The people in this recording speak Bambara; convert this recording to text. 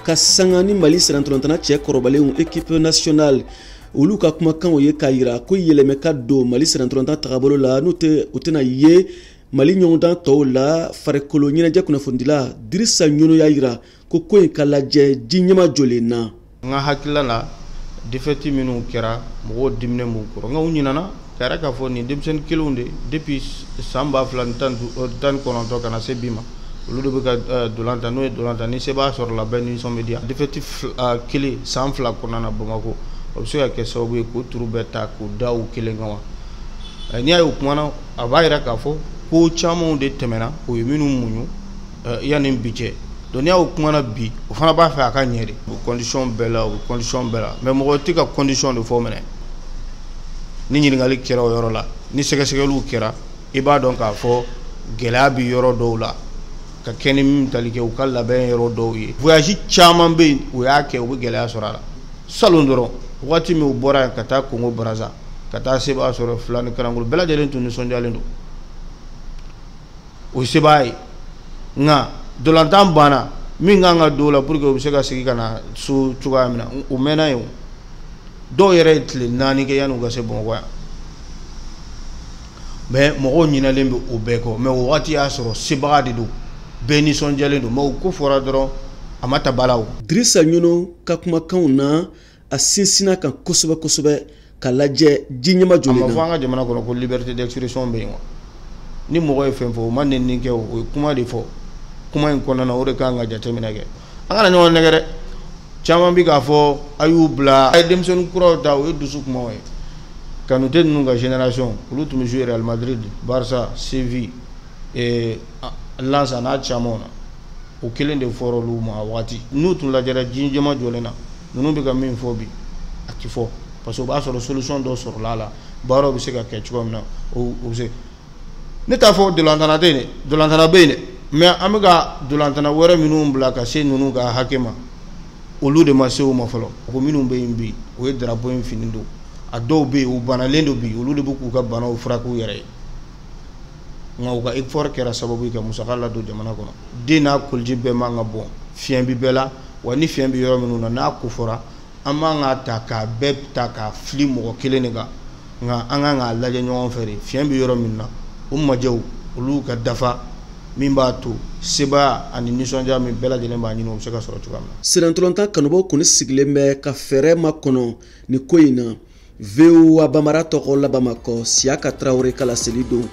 ka sanga ni Mali sirantolantana cɛ kɔrɔbalenw équipe nationale olu ka kumakan o ye ka yira ko yɛlɛmɛ ka don Mali sirantolantana tagabolo la n'u tɛna ye Mali ɲɔgɔndan tɔw la farikolo ɲɛnajɛ kunnafonidila Dirisa Ɲono y'a yira ko in ka lajɛ ji ɲɛma jɔlen na. N ka hakilila la défaite minnu kɛra mɔgɔw diminen b'u kɔrɔ nka u ɲinana k'a k'a fɔ nin denmisɛnnin kelenw de depuis san 2019 ka na se bi ma olu de bɛ ka dolantan n'o ye dolantan ni se b'a sɔrɔ la bɛɛ nisɔn bɛ diya défaite kelen san 2 kɔnɔna na Bamako o bɛ se ka kɛ sababu ye k'o turu bɛɛ ta k'o da u kelen kan wa n'i y'a ye o kumana a b'a yira k'a fɔ ko camanw de tɛmɛna o ye minnu muɲu yanni bi cɛ donc n'i y'a kumana bi o fana b'a fɛ a ka ɲɛ de o condition bɛɛ la mais mɔgɔ tɛ ka condition de fɔ mɛnɛ ni ɲininkali kɛra o yɔrɔ la ni sɛgɛsɛgɛliw kɛra i b'a dɔn k'a fɔ gɛlɛya bi yɔrɔ dɔw la ka kɛ ni min tali kɛ u ka labɛn yɔrɔ dɔw ye voyage caman bɛ yen u y'a kɛ u bɛ gɛlɛya sɔrɔ a la salon dɔrɔn waati min u bɔra yan ka taa Congo Brazza ka taa Seba sɔrɔ Fila ni Kanankolo bɛɛ lajɛlen tun nisɔndiyalen don o se b'a ye nka dolantan banna min kan ka don o la pour que u bɛ se ka segin ka na so cogoya min na o mɛnna yen dɔw yɛrɛ ye tile 4 kɛ yanni u ka se Bamakɔ yan mais mɔgɔw ɲinalen bɛ o bɛɛ kɔ mais o waati y'a sɔrɔ sebaga de don bɛɛ nisɔndiyalen don mais o ko fɔra dɔrɔn a ma ta bala o. Dirisa Ɲono ka kumakanw na a sinsinna kan kosɛbɛ ka lajɛ ji ɲɛma jɔlen na. A ma fɔ an ka jamana kɔnɔ ko liberté d'expression bɛ yen wa ni mɔgɔ ye fɛn fɔ o ma nɛnni kɛ o ye kuma de fɔ kuma in kɔnɔna na o de kan ka jateminɛ kɛ an kana ɲɔgɔn nɛgɛ dɛ caman bi k'a fɔ a y'u bila a ye denmisɛnnin kuraw ta o ye dusu kumaw ye Kanute ninnu ka génération olu tun bɛ jouer Real Madrid Barça Séville Lens a n'a camanw na o kelen de fɔra olu ma a waati n'u tun lajɛra ji jɛma jɔlen na ninnu bɛ ka min fɔ bi a ti fɔ parce que o b'a sɔrɔ solution dɔ sɔrɔla a la baaraw bɛ se ka kɛ cogo min na o bɛ se ne t'a fɔ dolantana tɛ yen dɛ dolantana bɛ yen dɛ mais an bɛ ka dolantana wɛrɛ minnu bila ka se ninnu ka hakɛ ma olu de ma se o ma fɔlɔ ko minnu bɛ yen bi o ye drapeau in fini don a dɔw bɛ yen u banalen don bi olu de bɛ k'u ka banaw furak'u yɛrɛ ye nka u ka effort kɛra sababu ye ka musaka ladon jamana kɔnɔ den n'a koliji bɛɛ man ka bɔn fiɲɛ bi bɛɛ la wa ni fiɲɛ bi yɔrɔ minnu na n'a ko fɔra an man ka ta k'a bɛɛ ta k'a fili mɔgɔ kelen de kan nka an kan k'a lajɛ ɲɔgɔn fɛ de fiɲɛ bi yɔrɔ min na o majɛw olu ka dafa min b'a to sebaya ani nisɔndiya min bɛɛ lajɛlen b'a ɲini o bɛ se ka sɔrɔ cogoya min na. Sirantolanta kanubaw kɔni sigilen bɛ ka fɛɛrɛ makɔnɔ nin ko in na VOA Bambara tɔgɔ la Bamakɔ Siyaka Traoré kala seli don.